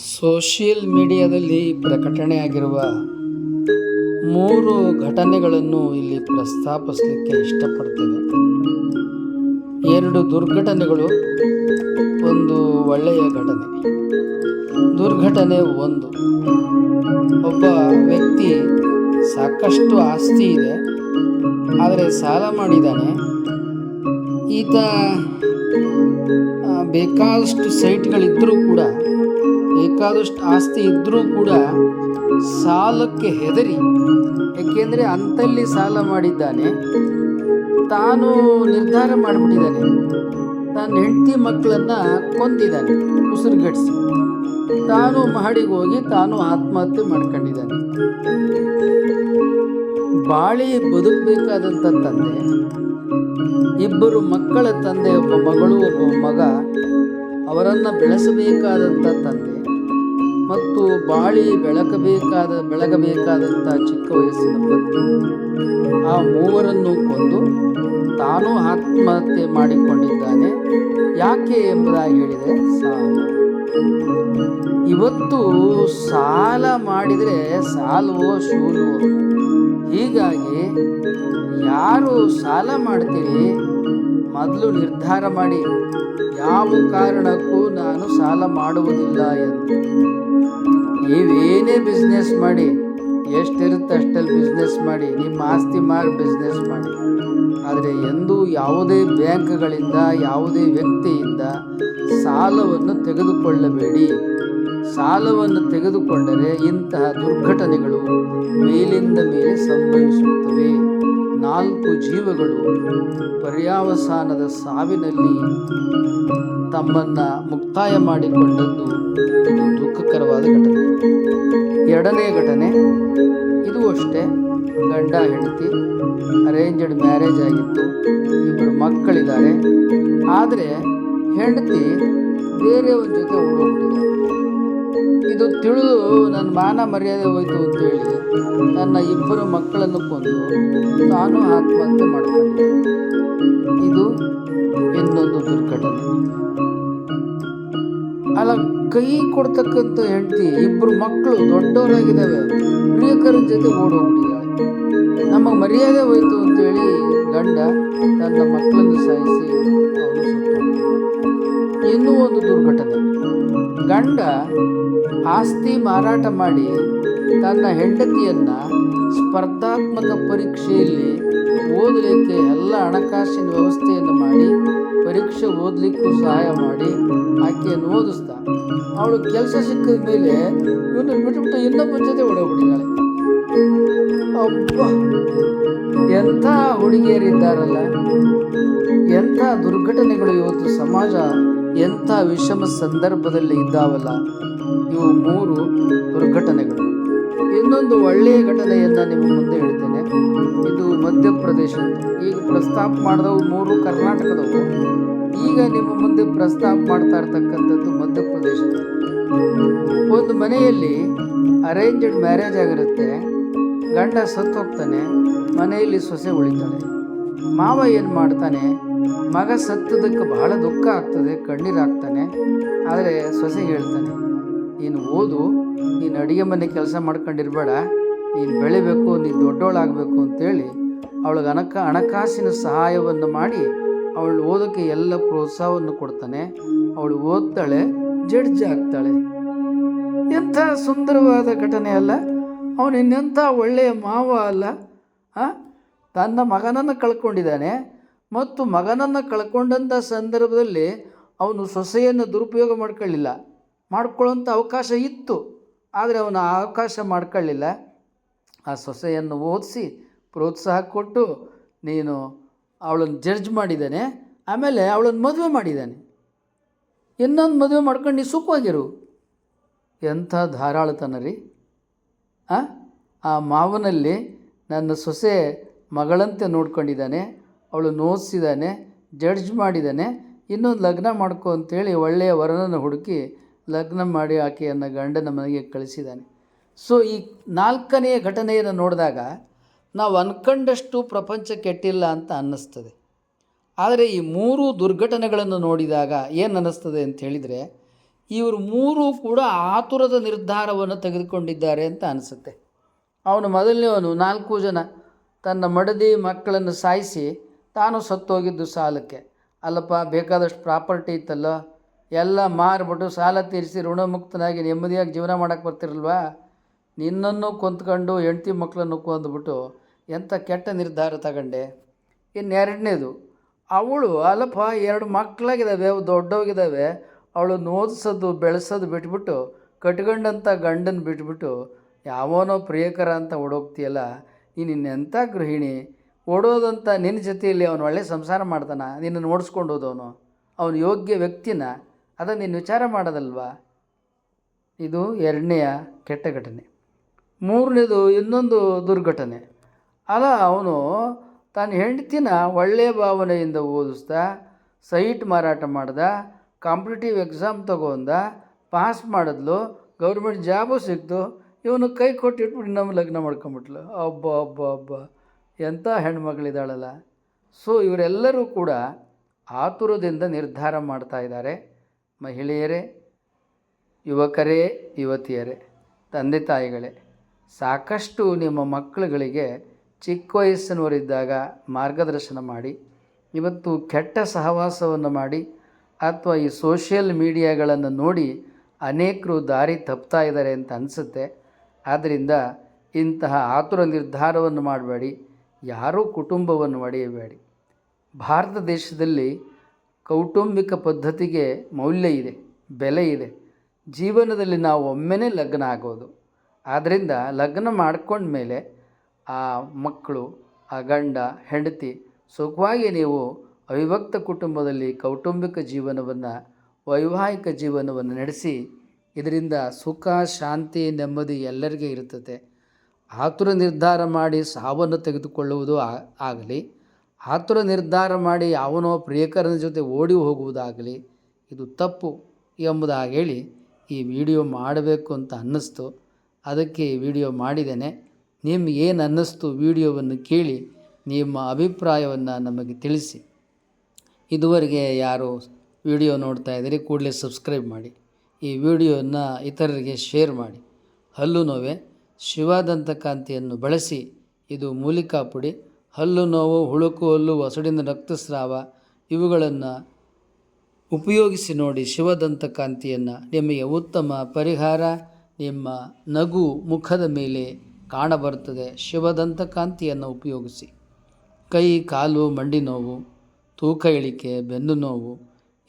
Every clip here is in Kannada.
ಸೋಷಿಯಲ್ ಮೀಡಿಯಾದಲ್ಲಿ ಪ್ರಕಟಣೆಯಾಗಿರುವ 3 ಘಟನೆಗಳನ್ನು ಇಲ್ಲಿ ಪ್ರಸ್ತಾಪಿಸಲಿಕ್ಕೆ ಇಷ್ಟಪಡ್ತೇವೆ. 2 ದುರ್ಘಟನೆಗಳು, ಒಂದು ಒಳ್ಳೆಯ ಘಟನೆ. ದುರ್ಘಟನೆ 1, ಒಬ್ಬ ವ್ಯಕ್ತಿ ಸಾಕಷ್ಟು ಆಸ್ತಿ ಇದೆ, ಆದರೆ ಸಾಲ ಮಾಡಿದ್ದಾನೆ. ಈತ ಬೇಕಾದಷ್ಟು ಸೈಟ್ಗಳಿದ್ದರೂ ಕೂಡ, ಬೇಕಾದಷ್ಟು ಆಸ್ತಿ ಇದ್ದರೂ ಕೂಡ ಸಾಲಕ್ಕೆ ಹೆದರಿ, ಏಕೆಂದರೆ ಅಂಥಲ್ಲಿ ಸಾಲ ಮಾಡಿದ್ದಾನೆ, ತಾನು ನಿರ್ಧಾರ ಮಾಡಿಬಿಟ್ಟಿದ್ದಾನೆ, ತನ್ನ ಹೆಂಡತಿ ಮಕ್ಕಳನ್ನು ಕೊಂದಿದ್ದಾನೆ ಉಸಿರುಗಟ್ಟಿಸಿ. ತಾನು ಮಹಡಿಗೆ ಹೋಗಿ ತಾನು ಆತ್ಮಹತ್ಯೆ ಮಾಡ್ಕೊಂಡಿದ್ದಾನೆ. ಬಾಳಿ ಬದುಕಬೇಕಾದಂಥ ತಂದೆ, 2 ಮಕ್ಕಳ ತಂದೆ, ಒಬ್ಬ ಮಗಳು ಒಬ್ಬ ಮಗ, ಅವರನ್ನು ಬೆಳೆಸಬೇಕಾದಂಥ ತಂದೆ ಮತ್ತು ಬಾಳಿ ಬೆಳಗಬೇಕಾದಂಥ ಚಿಕ್ಕ ವಯಸ್ಸಿನ ಪತ್ನಿ, ಆ 3ರನ್ನು ಕೊಂದು ತಾನೂ ಆತ್ಮಹತ್ಯೆ ಮಾಡಿಕೊಂಡಿದ್ದಾನೆ. ಯಾಕೆ ಎಂಬುದಾಗಿ ಹೇಳಿದರೆ ಸಾಲ. ಇವತ್ತು ಸಾಲ ಮಾಡಿದರೆ ಸಾಲವೋ ಶೂಲವೋ. ಹೀಗಾಗಿ ಯಾರು ಸಾಲ ಮಾಡ್ತೀರಿ, ಮೊದಲು ನಿರ್ಧಾರ ಮಾಡಿ, ಯಾವ ಕಾರಣಕ್ಕೂ ನಾನು ಸಾಲ ಮಾಡುವುದಿಲ್ಲ ಎಂದು. ನೀವೇನೇ ಬಿಸ್ನೆಸ್ ಮಾಡಿ, ಎಷ್ಟಿರುತ್ತೆ ಅಷ್ಟಲ್ಲಿ ಬಿಸ್ನೆಸ್ ಮಾಡಿ, ನಿಮ್ಮ ಆಸ್ತಿ ಮಾರಿ ಬಿಸ್ನೆಸ್ ಮಾಡಿ, ಆದರೆ ಎಂದೂ ಯಾವುದೇ ಬ್ಯಾಂಕ್ಗಳಿಂದ, ಯಾವುದೇ ವ್ಯಕ್ತಿಯಿಂದ ಸಾಲವನ್ನು ತೆಗೆದುಕೊಳ್ಳಬೇಡಿ. ಸಾಲವನ್ನು ತೆಗೆದುಕೊಂಡರೆ ಇಂತಹ ದುರ್ಘಟನೆಗಳು ಮೇಲಿಂದ ಮೇಲೆ ಸಂಭವಿಸುತ್ತವೆ. 4 ಜೀವಗಳು ಪರ್ಯಾವಸಾನದ ಸಾವಿನಲ್ಲಿ ತಮ್ಮನ್ನು ಮುಕ್ತಾಯ ಮಾಡಿಕೊಂಡದ್ದು ಇದು ದುಃಖಕರವಾದ ಘಟನೆ. 2ನೇ ಘಟನೆ, ಇದು ಅಷ್ಟೇ. ಗಂಡ ಹೆಂಡತಿ, ಅರೇಂಜ್ಡ್ ಮ್ಯಾರೇಜ್ ಆಗಿತ್ತು, 2 ಮಕ್ಕಳಿದ್ದಾರೆ. ಆದರೆ ಹೆಂಡತಿ ಬೇರೆಯವ್ರ ಜೊತೆ ಓಡೋಗ್ಬಿಟ್ಟಿದ್ದಾರೆ. ಇದು ತಿಳಿದು ನನ್ನ ಮಾನ ಮರ್ಯಾದೆ ಹೋಯ್ತು ಅಂತೇಳಿ ನನ್ನ 2 ಮಕ್ಕಳನ್ನು ಕೊಂದು ತಾನು ಆತ್ಮಹತ್ಯೆ ಮಾಡ್ಕೊಂಡಿದ್ದೆ. ಇದು ಇನ್ನೊಂದು ದುರ್ಘಟನೆ. ಅಲ್ಲ, ಕೈ ಕೊಡ್ತಕ್ಕಂಥ ಹೆಂಡತಿ, 2 ಮಕ್ಕಳು ದೊಡ್ಡವರಾಗಿದ್ದಾವೆ, ಪ್ರಿಯಕರನ ಜೊತೆ ಓಡೋಗ್ಬಿಟ್ಟಿದ್ದಾಳೆ. ನಮಗೆ ಮರ್ಯಾದೆ ಹೋಯ್ತು ಅಂತೇಳಿ ಗಂಡ ತನ್ನ ಮಕ್ಕಳನ್ನು ಸಾಯಿಸಿ ಅವನು ಸುಟ್ಟು. ಇನ್ನೂ ಒಂದು ದುರ್ಘಟನೆ. ಗಂಡ ಆಸ್ತಿ ಮಾರಾಟ ಮಾಡಿ ತನ್ನ ಹೆಂಡತಿಯನ್ನು ಸ್ಪರ್ಧಾತ್ಮಕ ಪರೀಕ್ಷೆಯಲ್ಲಿ ಓದಲಿಕ್ಕೆ ಎಲ್ಲ ಹಣಕಾಸಿನ ವ್ಯವಸ್ಥೆಯನ್ನು ಮಾಡಿ, ಪರೀಕ್ಷೆ ಓದಲಿಕ್ಕೂ ಸಹಾಯ ಮಾಡಿ ಆಕೆಯನ್ನು ಓದಿಸ್ತಾ, ಅವಳು ಕೆಲಸ ಸಿಕ್ಕಿದ ಮೇಲೆ ಇವನು ಬಿಟ್ಟುಬಿಟ್ಟು ಇನ್ನೊಬ್ಬನ ಜೊತೆ ಓಡೋಗ್ಬಿಟ್ಟಿದ್ದಾಳೆ. ಅಬ್ಬ, ಎಂಥ ಹುಡುಗಿಯರಿದ್ದಾರಲ್ಲ, ಎಂಥ ದುರ್ಘಟನೆಗಳು ಇವತ್ತು ಸಮಾಜ ಎಂಥ ವಿಷಮ ಸಂದರ್ಭದಲ್ಲಿ ಇದ್ದಾವಲ್ಲ. ಇವು 3 ದುರ್ಘಟನೆಗಳು. ಇನ್ನೊಂದು ಒಳ್ಳೆಯ ಘಟನೆಯನ್ನು ನಿಮ್ಮ ಮುಂದೆ ಹೇಳ್ತೇನೆ. ಇದು ಮಧ್ಯಪ್ರದೇಶದ್ದು. ಈಗ ಪ್ರಸ್ತಾಪ ಮಾಡಿದವು 3 ಕರ್ನಾಟಕದವು. ಈಗ ನಿಮ್ಮ ಮುಂದೆ ಪ್ರಸ್ತಾಪ ಮಾಡ್ತಾ ಇರ್ತಕ್ಕಂಥದ್ದು ಮಧ್ಯಪ್ರದೇಶದ. ಒಂದು ಮನೆಯಲ್ಲಿ ಅರೇಂಜ್ಡ್ ಮ್ಯಾರೇಜ್ ಆಗಿರುತ್ತೆ. ಗಂಡ ಸತ್ತು ಹೋಗ್ತಾನೆ, ಮನೆಯಲ್ಲಿ ಸೊಸೆ ಉಳಿತಾಳೆ. ಮಾವ ಏನು ಮಾಡ್ತಾನೆ, ಮಗ ಸತ್ತದಕ್ಕೆ ಬಹಳ ದುಃಖ ಆಗ್ತದೆ, ಕಣ್ಣೀರಾಗ್ತಾನೆ. ಆದರೆ ಸೊಸೆ ಹೇಳ್ತಾನೆ, ನೀನು ಓದು, ನೀನು ಅಡುಗೆ ಮನೆ ಕೆಲಸ ಮಾಡ್ಕೊಂಡಿರಬೇಡ, ನೀನು ಬೆಳಿಬೇಕು, ನೀನು ದೊಡ್ಡವಳಾಗಬೇಕು ಅಂತೇಳಿ ಅವಳಿಗೆ ಹಣಕಾಸಿನ ಸಹಾಯವನ್ನು ಮಾಡಿ ಅವಳು ಓದೋಕ್ಕೆ ಎಲ್ಲ ಪ್ರೋತ್ಸಾಹವನ್ನು ಕೊಡ್ತಾನೆ. ಅವಳು ಓದ್ತಾಳೆ, ಜಡ್ಜ್ ಆಗ್ತಾಳೆ. ಎಂಥ ಸುಂದರವಾದ ಘಟನೆ ಅಲ್ಲ? ಅವನು ಇನ್ನೆಂಥ ಒಳ್ಳೆಯ ಮಾವ ಅಲ್ಲ? ತನ್ನ ಮಗನನ್ನು ಕಳ್ಕೊಂಡಿದ್ದಾನೆ ಮತ್ತು ಮಗನನ್ನು ಕಳ್ಕೊಂಡಂಥ ಸಂದರ್ಭದಲ್ಲಿ ಅವನು ಸೊಸೆಯನ್ನು ದುರುಪಯೋಗ ಮಾಡ್ಕೊಳ್ಳೋಂಥ ಅವಕಾಶ ಇತ್ತು, ಆದರೆ ಅವನು ಆ ಅವಕಾಶ ಮಾಡ್ಕೊಳ್ಳಿಲ್ಲ. ಆ ಸೊಸೆಯನ್ನು ಓದಿಸಿ ಪ್ರೋತ್ಸಾಹ ಕೊಟ್ಟು ನೀನು ಅವಳನ್ನು ಜಡ್ಜ್ ಮಾಡಿದ್ದಾನೆ. ಆಮೇಲೆ ಅವಳನ್ನು ಮದುವೆ ಮಾಡಿದ್ದಾನೆ. ಇನ್ನೊಂದು ಮದುವೆ ಮಾಡ್ಕೊಂಡು ನೀನು ಸುಖವಾಗಿರು. ಎಂಥ ಧಾರಾಳತನ ರೀ! ಆ ಮಾವನಲ್ಲಿ ನನ್ನ ಸೊಸೆ ಮಗಳಂತೆ ನೋಡ್ಕೊಂಡಿದ್ದಾನೆ, ಅವಳನ್ನು ಓದಿಸಿದ್ದಾನೆ, ಜಡ್ಜ್ ಮಾಡಿದ್ದಾನೆ, ಇನ್ನೊಂದು ಲಗ್ನ ಮಾಡ್ಕೊ ಅಂತೇಳಿ ಒಳ್ಳೆಯ ವರನನ್ನು ಹುಡುಕಿ ಲಗ್ನ ಮಾಡಿ ಆಕೆಯನ್ನು ಗಂಡನ ಮನೆಗೆ ಕಳಿಸಿದ್ದಾನೆ. ಸೊ ಈ 4ನೇ ಘಟನೆಯನ್ನು ನೋಡಿದಾಗ ನಾವು ಅಂದ್ಕೊಂಡಷ್ಟು ಪ್ರಪಂಚ ಕೆಟ್ಟಿಲ್ಲ ಅಂತ ಅನ್ನಿಸ್ತದೆ. ಆದರೆ ಈ 3 ದುರ್ಘಟನೆಗಳನ್ನು ನೋಡಿದಾಗ ಏನು ಅನ್ನಿಸ್ತದೆ ಅಂತ ಹೇಳಿದರೆ, ಇವರು ಮೂರೂ ಕೂಡ ಆತುರದ ನಿರ್ಧಾರವನ್ನು ತೆಗೆದುಕೊಂಡಿದ್ದಾರೆ ಅಂತ ಅನಿಸುತ್ತೆ. ಅವನು ಮೊದಲನೇವನು 4 ಜನ ತನ್ನ ಮಡದಿ ಮಕ್ಕಳನ್ನು ಸಾಯಿಸಿ ತಾನು ಸತ್ತೋಗಿದ್ದು ಸಾಲಕ್ಕೆ. ಅಲ್ಲಪ್ಪ, ಬೇಕಾದಷ್ಟು ಪ್ರಾಪರ್ಟಿ ಇತ್ತಲ್ಲ, ಎಲ್ಲ ಮಾರಿಬಿಟ್ಟು ಸಾಲ ತೀರಿಸಿ ಋಣಮುಕ್ತನಾಗಿ ನೆಮ್ಮದಿಯಾಗಿ ಜೀವನ ಮಾಡೋಕ್ಕೆ ಬರ್ತಿರಲ್ವಾ, ನಿನ್ನನ್ನು ಕೊಂತ್ಕೊಂಡು ಹೆಂಡ್ತಿ ಮಕ್ಕಳನ್ನು ಕೊಂದುಬಿಟ್ಟು ಎಂಥ ಕೆಟ್ಟ ನಿರ್ಧಾರ ತಗೊಂಡೆ. ಇನ್ನು ಎರಡನೇದು, ಅವಳು ಅಲ್ಲಪ್ಪ 2 ಮಕ್ಕಳಾಗಿದ್ದಾವೆ, ಅವು ದೊಡ್ಡವಾಗಿದ್ದಾವೆ, ಅವಳನ್ನು ಓದಿಸೋದು ಬೆಳೆಸೋದು ಬಿಟ್ಬಿಟ್ಟು ಕಟ್ಕೊಂಡಂಥ ಗಂಡನ ಬಿಟ್ಬಿಟ್ಟು ಯಾವನೋ ಪ್ರಿಯಕರ ಅಂತ ಓಡೋಗ್ತೀಯಲ್ಲ, ನೀನು ಇನ್ನೆಂಥ ಗೃಹಿಣಿ. ಓಡೋದಂಥ ನಿನ್ನ ಜೊತೆಯಲ್ಲಿ ಅವನು ಒಳ್ಳೆ ಸಂಸಾರ ಮಾಡ್ತಾನೆ, ನಿನ್ನನ್ನು ಓಡಿಸ್ಕೊಂಡು ಹೋದವನು ಅವನು ಯೋಗ್ಯ ವ್ಯಕ್ತಿನ, ಅದನ್ನು ನೀನು ವಿಚಾರ ಮಾಡೋದಲ್ವಾ. ಇದು ಎರಡನೆಯ ಕೆಟ್ಟ ಘಟನೆ. ಮೂರನೇದು ಇನ್ನೊಂದು ದುರ್ಘಟನೆ. ಅಲ್ಲ, ಅವನು ತನ್ನ ಹೆಂಡತಿನ ಒಳ್ಳೆಯ ಭಾವನೆಯಿಂದ ಓದಿಸ್ದ, ಸೈಟ್ ಮಾರಾಟ ಮಾಡ್ದ, ಕಾಂಪಿಟೇಟಿವ್ ಎಕ್ಸಾಮ್ ತಗೊಂಡ, ಪಾಸ್ ಮಾಡಿದ್ಲು, ಗೌರ್ಮೆಂಟ್ ಜಾಬು ಸಿಕ್ತು, ಇವನು ಕೈ ಕೊಟ್ಟಿಟ್ಬಿಟ್ಟು ನಮ್ಮ ಲಗ್ನ ಮಾಡ್ಕೊಂಬಿಟ್ಲು. ಅಬ್ಬ ಅಬ್ಬ ಅಬ್ಬ, ಎಂಥ ಹೆಣ್ಮಗಳಿದ್ದಾಳಲ್ಲ. ಸೊ ಇವರೆಲ್ಲರೂ ಕೂಡ ಆತುರದಿಂದ ನಿರ್ಧಾರ ಮಾಡ್ತಾ ಇದ್ದಾರೆ. ಮಹಿಳೆಯರೇ, ಯುವಕರೇ, ಯುವತಿಯರೇ, ತಂದೆ ತಾಯಿಗಳೇ, ಸಾಕಷ್ಟು ನಿಮ್ಮ ಮಕ್ಕಳುಗಳಿಗೆ ಚಿಕ್ಕ ವಯಸ್ಸಿನವರಿದ್ದಾಗ ಮಾರ್ಗದರ್ಶನ ಮಾಡಿ. ಇವತ್ತು ಕೆಟ್ಟ ಸಹವಾಸವನ್ನು ಮಾಡಿ ಅಥವಾ ಈ ಸೋಷಿಯಲ್ ಮೀಡಿಯಾಗಳನ್ನು ನೋಡಿ ಅನೇಕರು ದಾರಿ ತಪ್ತಾ ಇದ್ದಾರೆ ಅಂತ ಅನಿಸುತ್ತೆ. ಆದ್ದರಿಂದ ಇಂತಹ ಆತುರ ನಿರ್ಧಾರವನ್ನು ಮಾಡಬೇಡಿ, ಯಾರೂ ಕುಟುಂಬವನ್ನು ಒಡೆಯಬೇಡಿ. ಭಾರತ ದೇಶದಲ್ಲಿ ಕೌಟುಂಬಿಕ ಪದ್ಧತಿಗೆ ಮೌಲ್ಯ ಇದೆ, ಬೆಲೆ ಇದೆ. ಜೀವನದಲ್ಲಿ ನಾವು ಒಮ್ಮೆನೇ ಲಗ್ನ ಆಗೋದು. ಆದ್ದರಿಂದ ಲಗ್ನ ಮಾಡ್ಕೊಂಡ್ಮೇಲೆ ಆ ಮಕ್ಕಳು, ಆ ಗಂಡ ಹೆಂಡತಿ ಸುಖವಾಗಿ ನೀವು ಅವಿಭಕ್ತ ಕುಟುಂಬದಲ್ಲಿ ಕೌಟುಂಬಿಕ ಜೀವನವನ್ನು, ವೈವಾಹಿಕ ಜೀವನವನ್ನು ನಡೆಸಿ. ಇದರಿಂದ ಸುಖ, ಶಾಂತಿ, ನೆಮ್ಮದಿ ಎಲ್ಲರಿಗೂ ಇರುತ್ತದೆ. ಆತುರ ನಿರ್ಧಾರ ಮಾಡಿ ಸಾವನ್ನು ತೆಗೆದುಕೊಳ್ಳುವುದು ಆಗಲಿ, ಆತುರ ನಿರ್ಧಾರ ಮಾಡಿ ಯಾವನೋ ಪ್ರಿಯಕರನ ಜೊತೆ ಓಡಿ ಹೋಗುವುದಾಗಲಿ, ಇದು ತಪ್ಪು ಎಂಬುದಾಗಿ ಹೇಳಿ ಈ ವಿಡಿಯೋ ಮಾಡಬೇಕು ಅಂತ ಅನ್ನಿಸ್ತು. ಅದಕ್ಕೆ ಈ ವಿಡಿಯೋ ಮಾಡಿದ್ದೇನೆ. ನಿಮಗೇನು ಅನ್ನಿಸ್ತು ವಿಡಿಯೋವನ್ನು ಕೇಳಿ ನಿಮ್ಮ ಅಭಿಪ್ರಾಯವನ್ನು ನಮಗೆ ತಿಳಿಸಿ. ಇದುವರೆಗೆ ಯಾರು ವಿಡಿಯೋ ನೋಡ್ತಾ ಇದ್ದೀರಿ ಕೂಡಲೇ ಸಬ್ಸ್ಕ್ರೈಬ್ ಮಾಡಿ. ಈ ವಿಡಿಯೋನ ಇತರರಿಗೆ ಶೇರ್ ಮಾಡಿ. ಹಲ್ಲು ನೋವೆ ಶಿವದಂತಕಾಂತಿಯನ್ನು ಬಳಸಿ, ಇದು ಮೂಲಿಕಾ ಪುಡಿ, ಹಲ್ಲು ನೋವು, ಹುಳುಕು ಹಲ್ಲು, ಒಸಡಿನ ರಕ್ತಸ್ರಾವ ಇವುಗಳನ್ನು ಉಪಯೋಗಿಸಿ ನೋಡಿ. ಶಿವದಂತಕಾಂತಿಯನ್ನು ನಿಮಗೆ ಉತ್ತಮ ಪರಿಹಾರ ನಿಮ್ಮ ನಗು ಮುಖದ ಮೇಲೆ ಕಾಣಬರುತ್ತದೆ. ಶಿವದಂತಕಾಂತಿಯನ್ನು ಉಪಯೋಗಿಸಿ. ಕೈ, ಕಾಲು, ಮಂಡಿ ನೋವು, ತೂಕ ಇಳಿಕೆ, ಬೆನ್ನು ನೋವು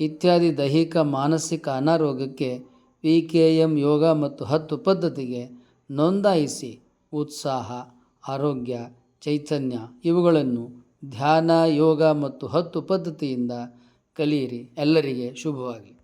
ಇತ್ಯಾದಿ ದೈಹಿಕ ಮಾನಸಿಕ ಅನಾರೋಗ್ಯಕ್ಕೆ PKM ಯೋಗ ಮತ್ತು 10 ಪದ್ಧತಿಗೆ ನೋಂದಾಯಿಸಿ. ಉತ್ಸಾಹ, ಆರೋಗ್ಯ, ಚೈತನ್ಯ ಇವುಗಳನ್ನು ಧ್ಯಾನ, ಯೋಗ ಮತ್ತು 10 ಪದ್ಧತಿಯಿಂದ ಕಲಿಯಿರಿ. ಎಲ್ಲರಿಗೆ ಶುಭವಾಗಲಿ.